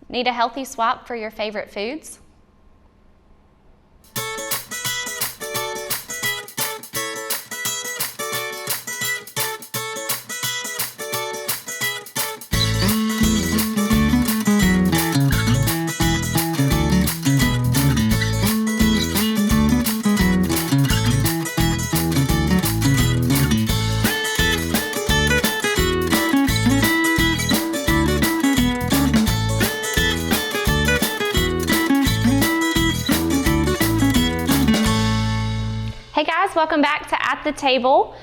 Need a healthy swap for your favorite foods? Hey guys, welcome back to At the Table.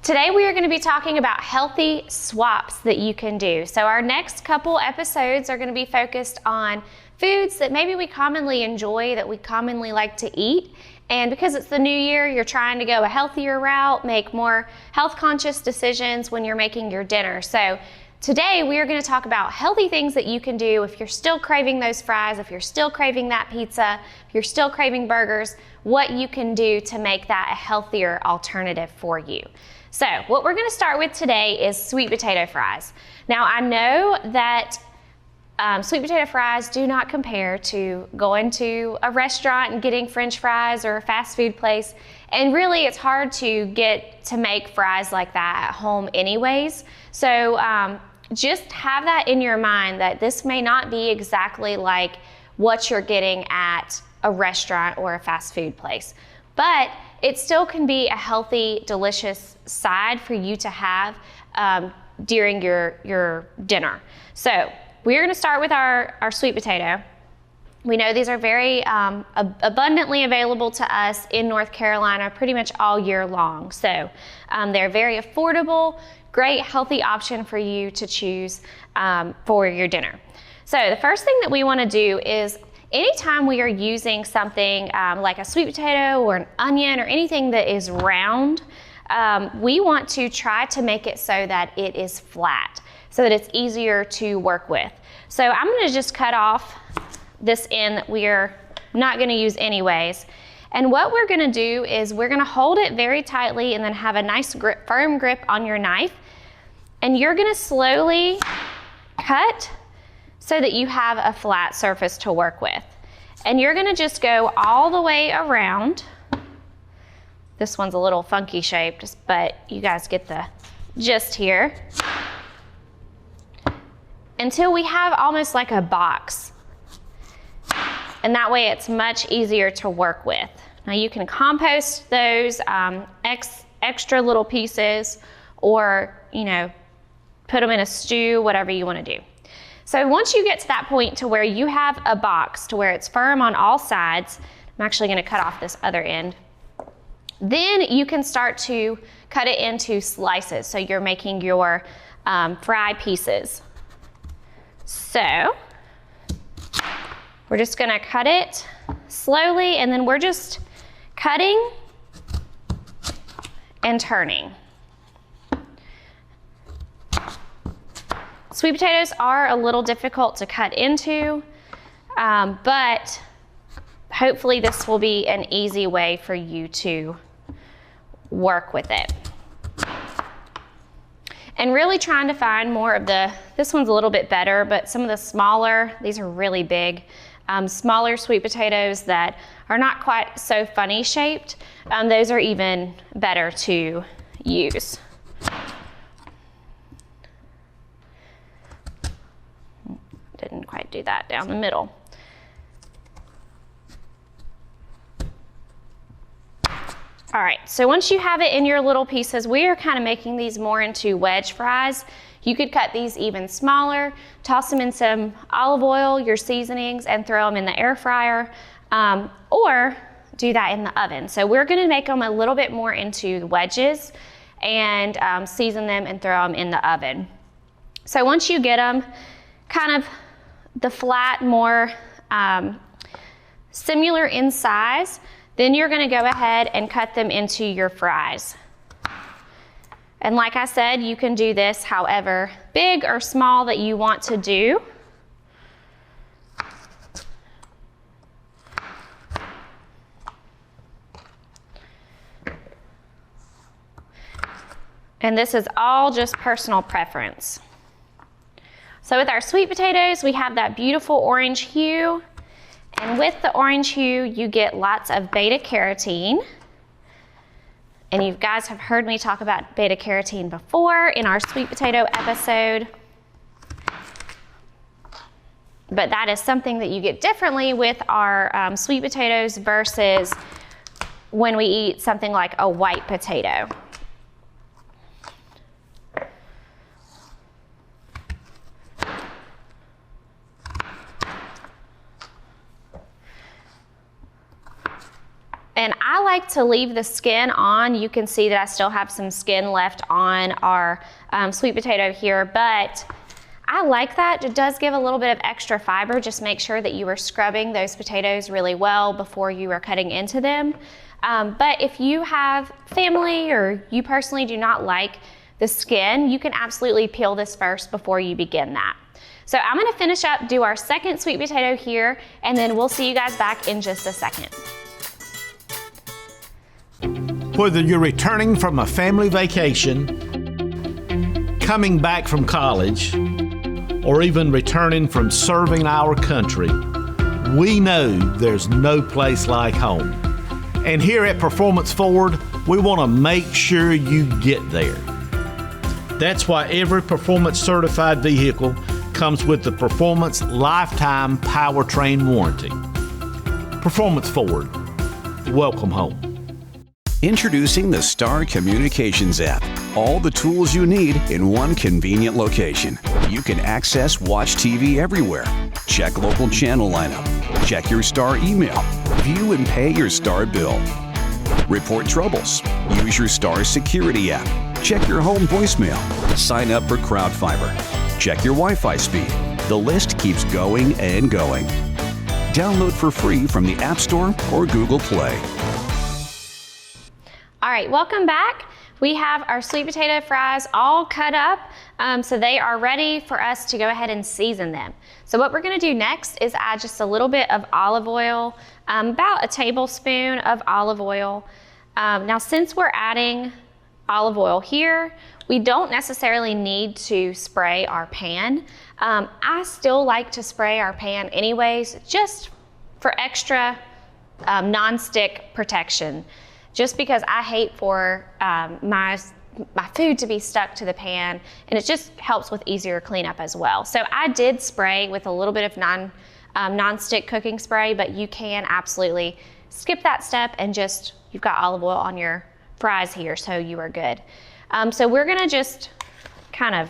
Today we are going to be talking about healthy swaps that you can do. So our next couple episodes are going to be focused on foods that maybe we commonly enjoy, that we commonly like to eat. And because it's the new year, you're trying to go a healthier route, make more health conscious decisions when you're making your dinner. So today we are going to talk about healthy things that you can do if you're still craving those fries, if you're still craving that pizza, if you're still craving burgers, what you can do to make that a healthier alternative for you. So what we're going to start with today is sweet potato fries. Now I know that sweet potato fries do not compare to going to a restaurant and getting French fries or a fast food place. And really it's hard to get to make fries like that at home anyways. So just have that in your mind that this may not be exactly like what you're getting at a restaurant or a fast food place, but it still can be a healthy, delicious side for you to have during your dinner. So we're going to start with our sweet potato. We know these are very abundantly available to us in North Carolina pretty much all year long. So they're very affordable, great healthy option for you to choose for your dinner. So the first thing that we want to do is anytime we are using something like a sweet potato or an onion or anything that is round, we want to try to make it so that it is flat, so that it's easier to work with. So I'm going to just cut off this end that we're not going to use anyways. And what we're going to do is we're going to hold it very tightly and then have a nice grip, firm grip on your knife. And you're going to slowly cut so that you have a flat surface to work with. And you're going to just go all the way around. This one's a little funky shaped, but you guys get the gist here. Until we have almost like a box. And that way it's much easier to work with. Now you can compost those extra little pieces, or put them in a stew, whatever you want to do. So once you get to that point to where you have a box to where it's firm on all sides, I'm actually going to cut off this other end, then you can start to cut it into slices. So you're making your fry pieces. So we're just going to cut it slowly, and then we're just cutting and turning. Sweet potatoes are a little difficult to cut into, but hopefully this will be an easy way for you to work with it. And really trying to find more of this one's a little bit better, but some of the smaller, these are really big, smaller sweet potatoes that are not quite so funny shaped, those are even better to use. Didn't quite do that down the middle. All right, so once you have it in your little pieces, we are kind of making these more into wedge fries. You could cut these even smaller, toss them in some olive oil, your seasonings, and throw them in the air fryer, or do that in the oven. So we're gonna make them a little bit more into wedges and season them and throw them in the oven. So once you get them kind of the flat, more similar in size, then you're going to go ahead and cut them into your fries. And like I said, you can do this however big or small that you want to do. And this is all just personal preference. So with our sweet potatoes, we have that beautiful orange hue. And with the orange hue, you get lots of beta carotene. And you guys have heard me talk about beta carotene before in our sweet potato episode. But that is something that you get differently with our sweet potatoes versus when we eat something like a white potato. And I like to leave the skin on. You can see that I still have some skin left on our sweet potato here, but I like that. It does give a little bit of extra fiber. Just make sure that you are scrubbing those potatoes really well before you are cutting into them. But if you have family or you personally do not like the skin, you can absolutely peel this first before you begin that. So I'm gonna finish up, do our second sweet potato here, and then we'll see you guys back in just a second. Whether you're returning from a family vacation, coming back from college, or even returning from serving our country, we know there's no place like home. And here at Performance Ford, we want to make sure you get there. That's why every Performance certified vehicle comes with the Performance Lifetime Powertrain Warranty. Performance Ford, welcome home. Introducing the Star Communications app. All the tools you need in one convenient location. You can access Watch TV everywhere. Check local channel lineup. Check your Star email. View and pay your Star bill. Report troubles. Use your Star Security app. Check your home voicemail. Sign up for Crowd Fiber. Check your Wi-Fi speed. The list keeps going and going. Download for free from the App Store or Google Play. All right, welcome back. We have our sweet potato fries all cut up, so they are ready for us to go ahead and season them. So what we're gonna do next is add just a little bit of olive oil, about a tablespoon of olive oil. Now since we're adding olive oil here, we don't necessarily need to spray our pan. I still like to spray our pan anyways, just for extra non-stick protection. Just because I hate for my food to be stuck to the pan, and it just helps with easier cleanup as well. So I did spray with a little bit of non-stick cooking spray, but you can absolutely skip that step and just, you've got olive oil on your fries here, so you are good. So we're gonna just kind of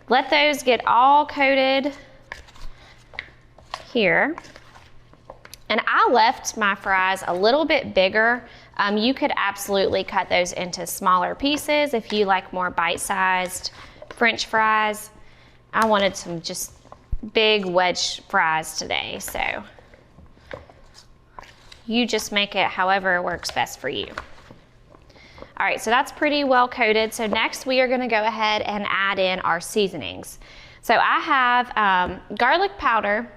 let those get all coated here. And I left my fries a little bit bigger. You could absolutely cut those into smaller pieces if you like more bite-sized French fries. I wanted some just big wedge fries today, so you just make it however works best for you. All right, so that's pretty well coated. So next we are gonna go ahead and add in our seasonings. So I have garlic powder,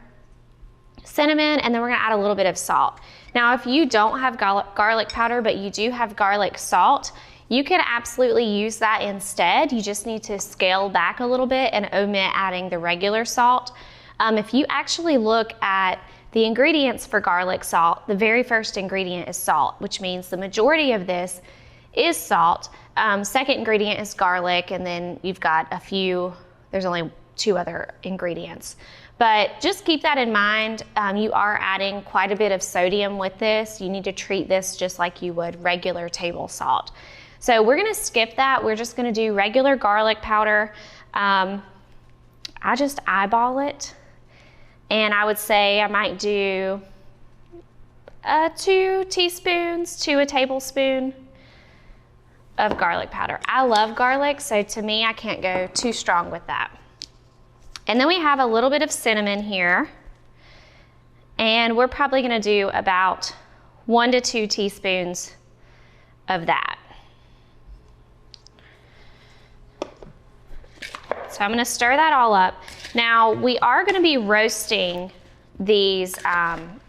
cinnamon, and then we're gonna add a little bit of salt. Now, if you don't have garlic powder, but you do have garlic salt, you can absolutely use that instead. You just need to scale back a little bit and omit adding the regular salt. If you actually look at the ingredients for garlic salt, the very first ingredient is salt, which means the majority of this is salt. Second ingredient is garlic, and then you've got a few, there's only 2 other ingredients. But just keep that in mind. You are adding quite a bit of sodium with this. You need to treat this just like you would regular table salt. So we're gonna skip that. We're just gonna do regular garlic powder. I just eyeball it. And I would say I might do 2 teaspoons to a tablespoon of garlic powder. I love garlic, so to me, I can't go too strong with that. And then we have a little bit of cinnamon here. And we're probably gonna do about 1 to 2 teaspoons of that. So I'm gonna stir that all up. Now, we are gonna be roasting these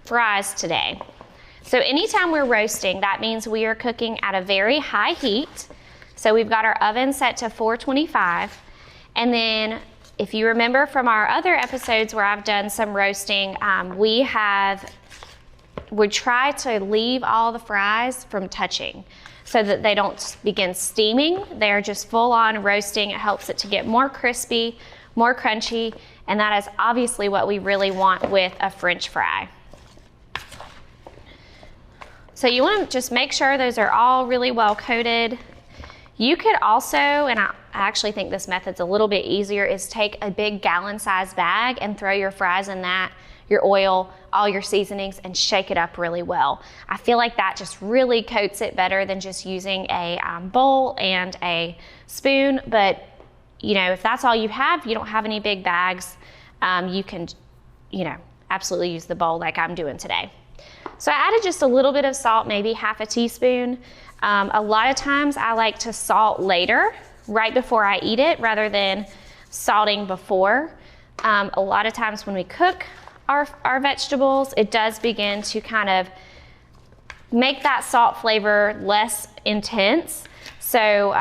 fries today. So anytime we're roasting, that means we are cooking at a very high heat. So we've got our oven set to 425. And then if you remember from our other episodes where I've done some roasting, we try to leave all the fries from touching so that they don't begin steaming. They're just full on roasting. It helps it to get more crispy, more crunchy, and that is obviously what we really want with a French fry. So you want to just make sure those are all really well coated. You could also, and I actually think this method's a little bit easier, is take a big gallon-sized bag and throw your fries in that, your oil, all your seasonings, and shake it up really well. I feel like that just really coats it better than just using a bowl and a spoon. But you know, if that's all you have, you don't have any big bags, you can, you know, absolutely use the bowl like I'm doing today. So I added just a little bit of salt, maybe half a teaspoon. A lot of times I like to salt later, right before I eat it, rather than salting before. A lot of times when we cook our vegetables, it does begin to kind of make that salt flavor less intense. So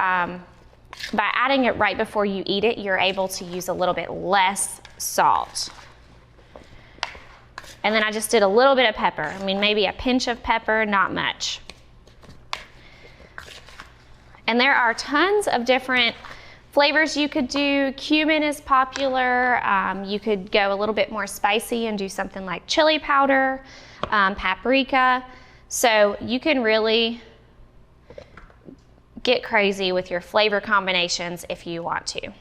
by adding it right before you eat it, you're able to use a little bit less salt. And then I just did a little bit of pepper. I mean, maybe a pinch of pepper, not much. And there are tons of different flavors you could do. Cumin is popular. You could go a little bit more spicy and do something like chili powder, paprika. So you can really get crazy with your flavor combinations if you want to.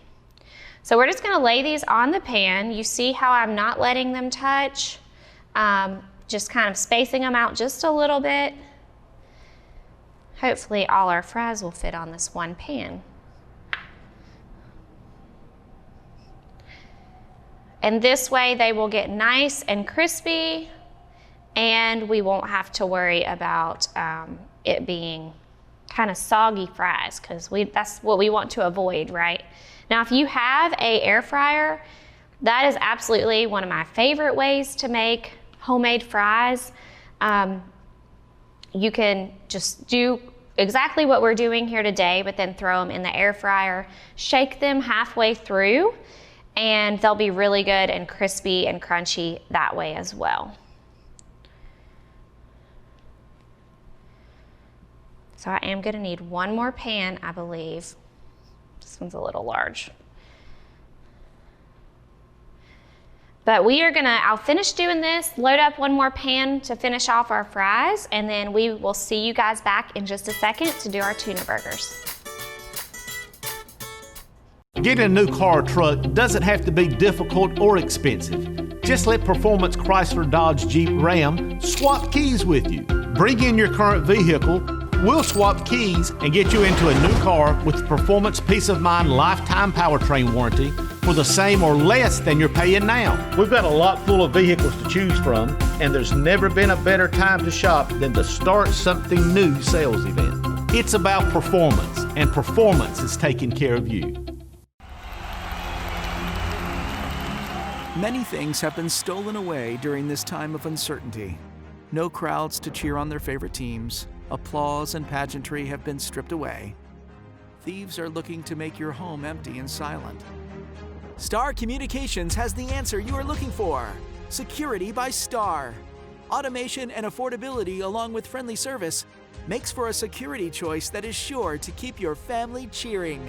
So we're just gonna lay these on the pan. You see how I'm not letting them touch, just kind of spacing them out just a little bit. Hopefully all our fries will fit on this one pan. And this way they will get nice and crispy, and we won't have to worry about it being kind of soggy fries, because that's what we want to avoid, right? Now, if you have an air fryer, that is absolutely one of my favorite ways to make homemade fries. You can just do exactly what we're doing here today, but then throw them in the air fryer, shake them halfway through, and they'll be really good and crispy and crunchy that way as well. So I am gonna need one more pan, I believe. This one's a little large. But I'll finish doing this, load up one more pan to finish off our fries, and then we will see you guys back in just a second to do our tuna burgers. Getting a new car or truck doesn't have to be difficult or expensive. Just let Performance Chrysler Dodge Jeep Ram swap keys with you. Bring in your current vehicle, we'll swap keys and get you into a new car with Performance Peace of Mind lifetime powertrain warranty for the same or less than you're paying now. We've got a lot full of vehicles to choose from, and there's never been a better time to shop than to start something new sales event. It's about performance, and performance is taking care of you. Many things have been stolen away during this time of uncertainty. No crowds to cheer on their favorite teams. Applause and pageantry have been stripped away. Thieves are looking to make your home empty and silent. Star Communications has the answer you are looking for. Security by Star. Automation and affordability along with friendly service makes for a security choice that is sure to keep your family cheering.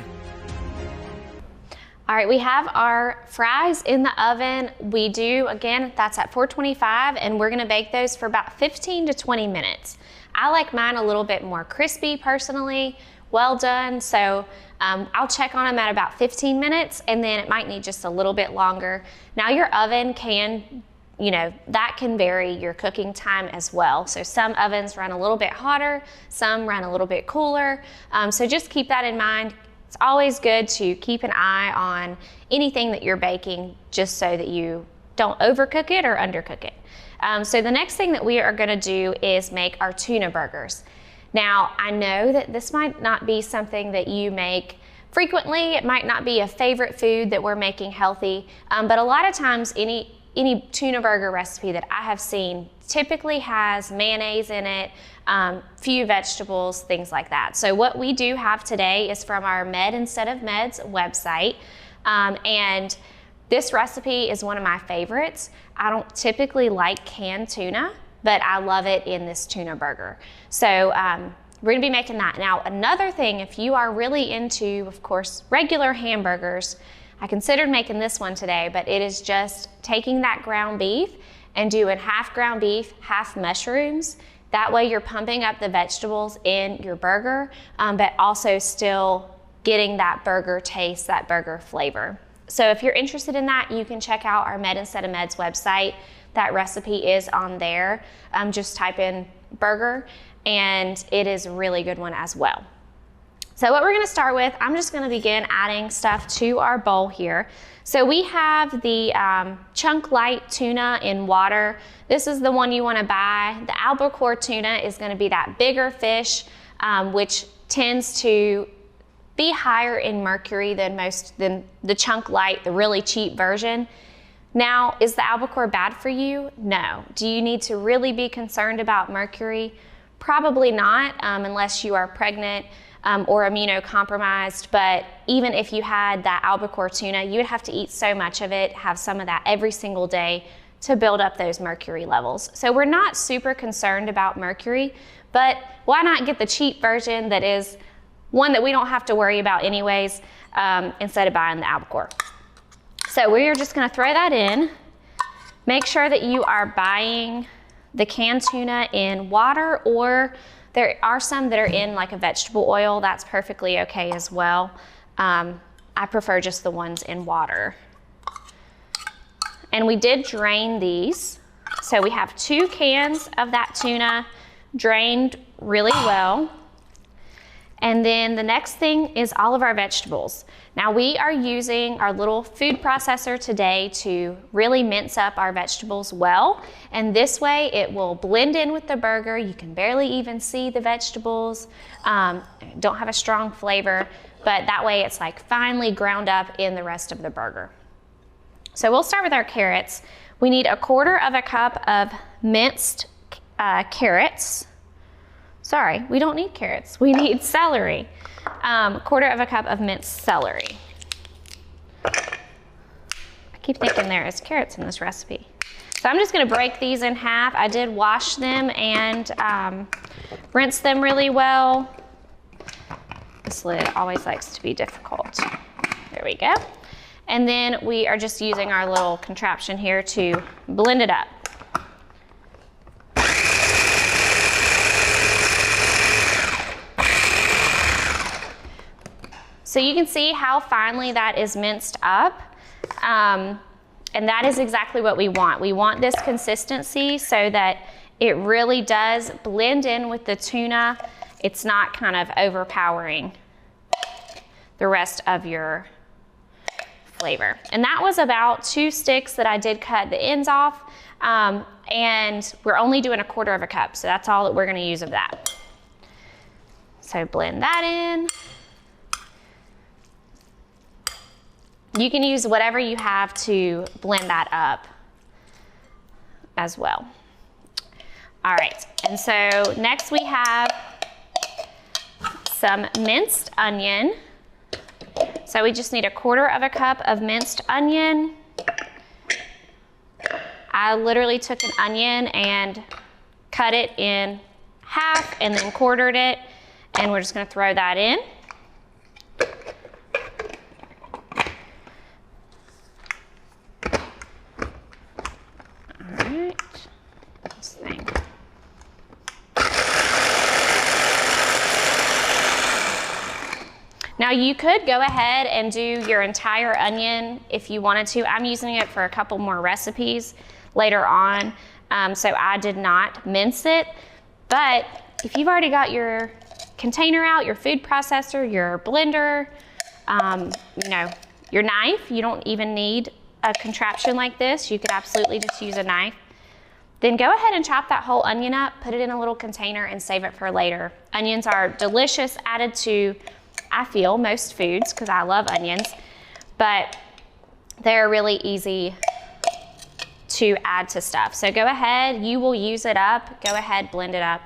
All right, we have our fries in the oven. We do, again, that's at 425, and we're gonna bake those for about 15 to 20 minutes. I like mine a little bit more crispy personally, well done, so I'll check on them at about 15 minutes, and then it might need just a little bit longer. Now your oven can, that can vary your cooking time as well. So some ovens run a little bit hotter, some run a little bit cooler, so just keep that in mind. It's always good to keep an eye on anything that you're baking, just so that you don't overcook it or undercook it. So the next thing that we are gonna do is make our tuna burgers. Now, I know that this might not be something that you make frequently. It might not be a favorite food that we're making healthy, but a lot of times any tuna burger recipe that I have seen typically has mayonnaise in it, few vegetables, things like that. So what we do have today is from our Med Instead of Meds website, and This recipe is one of my favorites. I don't typically like canned tuna, but I love it in this tuna burger. So we're gonna be making that. Now, another thing, if you are really into, of course, regular hamburgers, I considered making this one today, but it is just taking that ground beef and doing half ground beef, half mushrooms. That way you're pumping up the vegetables in your burger, but also still getting that burger taste, that burger flavor. So if you're interested in that, you can check out our Med Instead of Meds website. That recipe is on there. Just type in burger, and it is a really good one as well. So what we're gonna start with, I'm just gonna begin adding stuff to our bowl here. So we have the chunk light tuna in water. This is the one you wanna buy. The albacore tuna is gonna be that bigger fish, which tends to be higher in mercury than the chunk light, the really cheap version. Now, is the albacore bad for you? No. Do you need to really be concerned about mercury? Probably not, unless you are pregnant or immunocompromised. But even if you had that albacore tuna, you would have to eat so much of it, have some of that every single day to build up those mercury levels. So we're not super concerned about mercury, but why not get the cheap version that is one that we don't have to worry about anyways, instead of buying the albacore. So we're just gonna throw that in. Make sure that you are buying the canned tuna in water, or there are some that are in like a vegetable oil. That's perfectly okay as well. I prefer just the ones in water. And we did drain these. So we have 2 cans of that tuna drained really well. And then the next thing is all of our vegetables. Now we are using our little food processor today to really mince up our vegetables well. And this way it will blend in with the burger. You can barely even see the vegetables. Don't have a strong flavor, but that way it's like finely ground up in the rest of the burger. So we'll start with our carrots. We need 1/4 cup of minced carrots. Sorry, we don't need carrots. We need celery. 1/4 cup of minced celery. I keep thinking there is carrots in this recipe. So I'm just gonna break these in half. I did wash them and rinse them really well. This lid always likes to be difficult. There we go. And then we are just using our little contraption here to blend it up. So you can see how finely that is minced up. And that is exactly what we want. We want this consistency so that it really does blend in with the tuna. It's not kind of overpowering the rest of your flavor. And that was about 2 sticks that I did cut the ends off. And we're only doing 1/4 cup. So that's all that we're gonna use of that. So blend that in. You can use whatever you have to blend that up as well. All right, and so next we have some minced onion. So we just need 1/4 cup of minced onion. I literally took an onion and cut it in half and then quartered it, and we're just gonna throw that in. Now you could go ahead and do your entire onion if you wanted to. I'm using it for a couple more recipes later on, so I did not mince it. But if you've already got your container out, your food processor, your blender, you know, your knife, you don't even need a contraption like this. You could absolutely just use a knife. Then go ahead and chop that whole onion up, put it in a little container and save it for later. Onions are delicious, added to, I feel, most foods because I love onions, but they're really easy to add to stuff. So go ahead, you will use it up, go ahead, blend it up.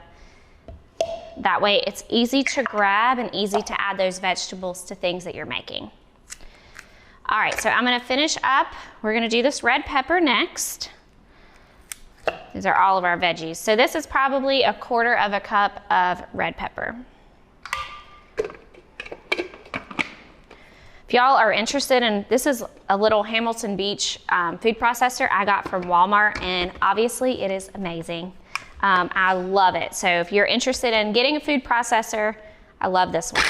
That way it's easy to grab and easy to add those vegetables to things that you're making. All right, so I'm gonna finish up. We're gonna do this red pepper next. These are all of our veggies. So this is probably 1/4 cup of red pepper. If y'all are interested in, this is a little Hamilton Beach food processor I got from Walmart, and obviously it is amazing. I love it. So if you're interested in getting a food processor, I love this one.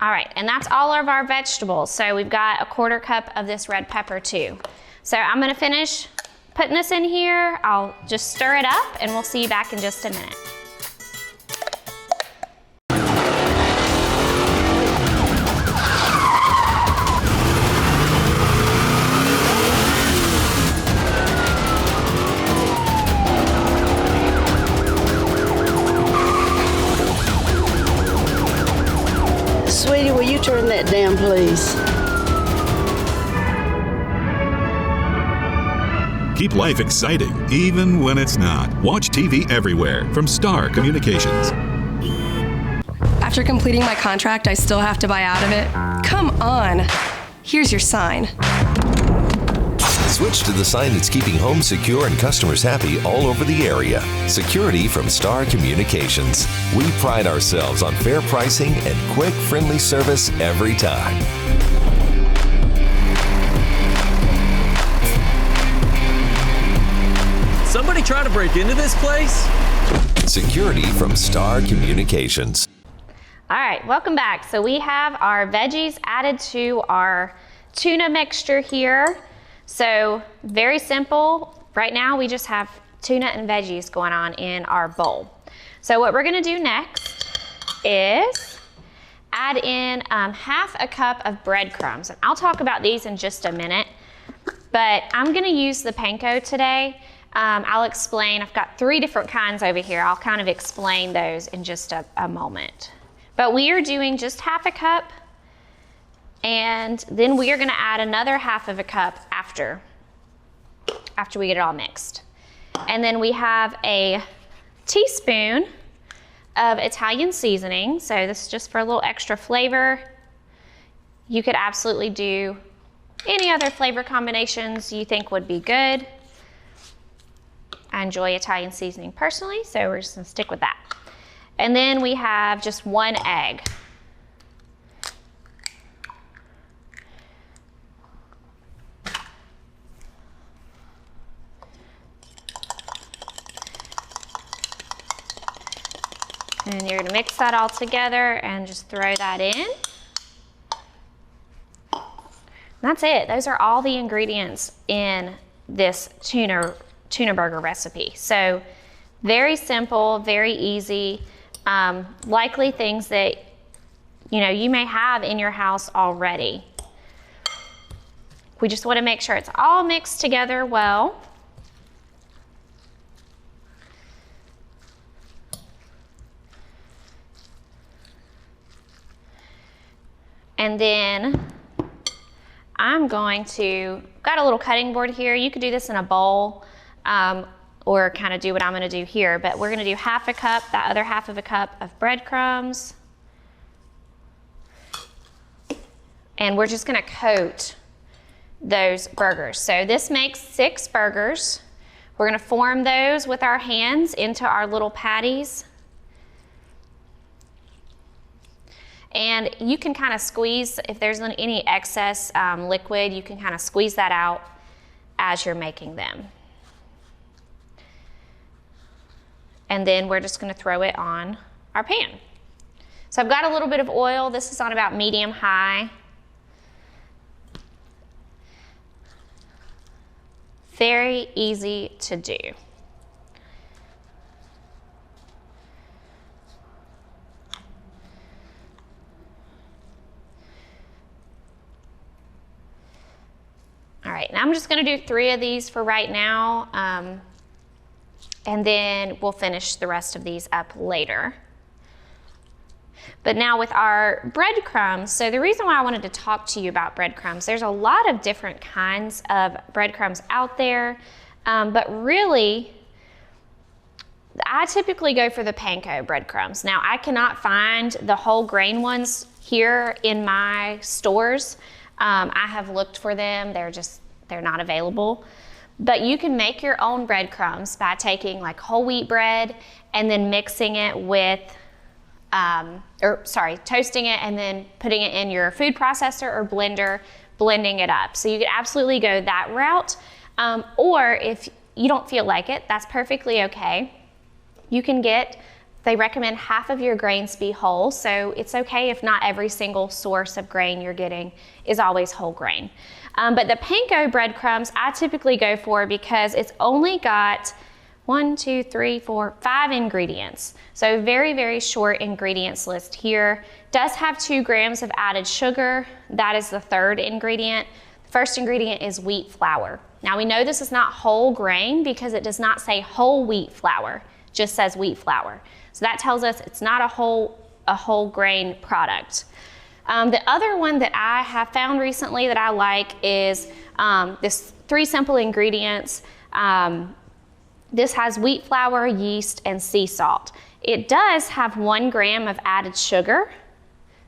All right, and that's all of our vegetables. So we've got 1/4 cup of this red pepper too. So I'm gonna finish putting this in here. I'll just stir it up and we'll see you back in just a minute. Sweetie, will you turn that down, please? Keep life exciting, even when it's not. Watch TV everywhere from Star Communications. After completing my contract, I still have to buy out of it? Come on. Here's your sign. Switch to the sign that's keeping home secure and customers happy all over the area. Security from Star Communications. We pride ourselves on fair pricing and quick, friendly service every time. Somebody trying to break into this place? Security from Star Communications. All right, welcome back. So we have our veggies added to our tuna mixture here. So very simple. Right now we just have tuna and veggies going on in our bowl. So what we're gonna do next is add in 1/2 cup of breadcrumbs. And I'll talk about these in just a minute, but I'm gonna use the panko today. I'll explain, I've got 3 different kinds over here. I'll kind of explain those in just a moment. But we are doing just 1/2 cup, and then we are gonna add another 1/2 cup after we get it all mixed. And then we have a teaspoon of Italian seasoning. So this is just for a little extra flavor. You could absolutely do any other flavor combinations you think would be good. I enjoy Italian seasoning personally, so we're just gonna stick with that. And then we have just 1 egg. And you're gonna mix that all together and just throw that in. And that's it. Those are all the ingredients in this tuna burger recipe. So very simple, very easy, likely things that you may have in your house already. We just want to make sure it's all mixed together well. And then I'm going to, got a little cutting board here. You could do this in a bowl or kind of do what I'm gonna do here, but we're gonna do 1/2 cup, that other 1/2 cup of breadcrumbs. And we're just gonna coat those burgers. So this makes 6 burgers. We're gonna form those with our hands into our little patties. And you can kind of squeeze, if there's any excess liquid, you can kind of squeeze that out as you're making them. And then we're just gonna throw it on our pan. So I've got a little bit of oil. This is on about medium-high. Very easy to do. All right, now I'm just gonna do 3 of these for right now, and then we'll finish the rest of these up later. But now with our breadcrumbs, so the reason why I wanted to talk to you about breadcrumbs, there's a lot of different kinds of breadcrumbs out there, but really I typically go for the panko breadcrumbs. Now, I cannot find the whole grain ones here in my stores. I have looked for them. They're not available. But you can make your own breadcrumbs by taking like whole wheat bread and then mixing it with, toasting it and then putting it in your food processor or blender, blending it up. So you could absolutely go that route. Or if you don't feel like it, that's perfectly okay. You can they recommend half of your grains be whole, so it's okay if not every single source of grain you're getting is always whole grain. But the panko breadcrumbs I typically go for because it's only got 5 ingredients. So very, very short ingredients list here. Does have 2 grams of added sugar. That is the 3rd ingredient. The first ingredient is wheat flour. Now we know this is not whole grain because it does not say whole wheat flour, it just says wheat flour. So that tells us it's not a whole grain product. The other one that I have found recently that I like is this 3 simple ingredients. This has wheat flour, yeast, and sea salt. It does have 1 gram of added sugar,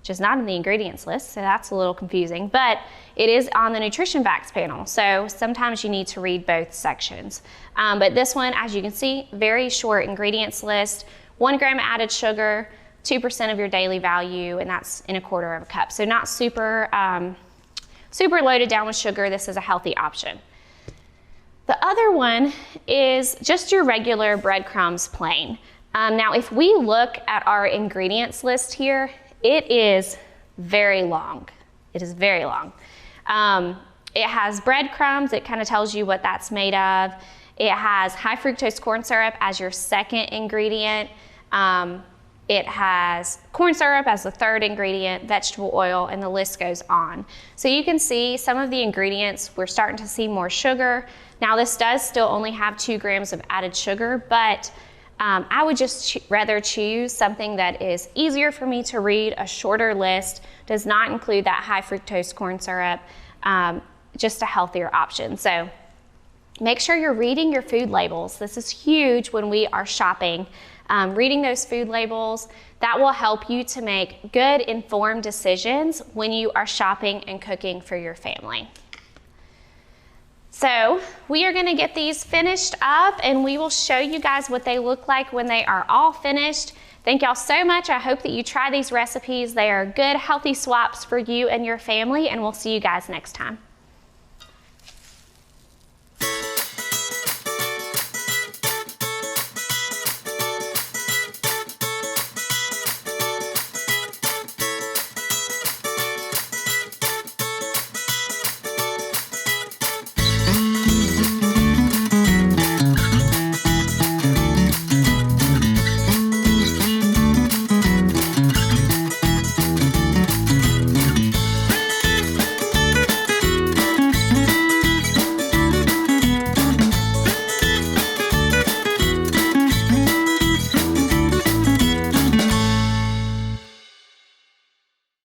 which is not in the ingredients list, so that's a little confusing, but it is on the nutrition facts panel, so sometimes you need to read both sections. But this one, as you can see, very short ingredients list, 1 gram of added sugar, 2% of your daily value, and that's in 1/4 cup. So not super loaded down with sugar. This is a healthy option. The other one is just your regular breadcrumbs plain. Now, if we look at our ingredients list here, it is very long. It is very long. It has breadcrumbs. It kind of tells you what that's made of. It has high fructose corn syrup as your 2nd ingredient. It has corn syrup as the 3rd ingredient, vegetable oil, and the list goes on. So you can see some of the ingredients, we're starting to see more sugar. Now this does still only have 2 grams of added sugar, but I would just rather choose something that is easier for me to read, a shorter list, does not include that high fructose corn syrup, just a healthier option. So make sure you're reading your food labels. This is huge when we are shopping. Reading those food labels, that will help you to make good, informed decisions when you are shopping and cooking for your family. So we are going to get these finished up and we will show you guys what they look like when they are all finished. Thank y'all so much. I hope that you try these recipes. They are good, healthy swaps for you and your family, and we'll see you guys next time.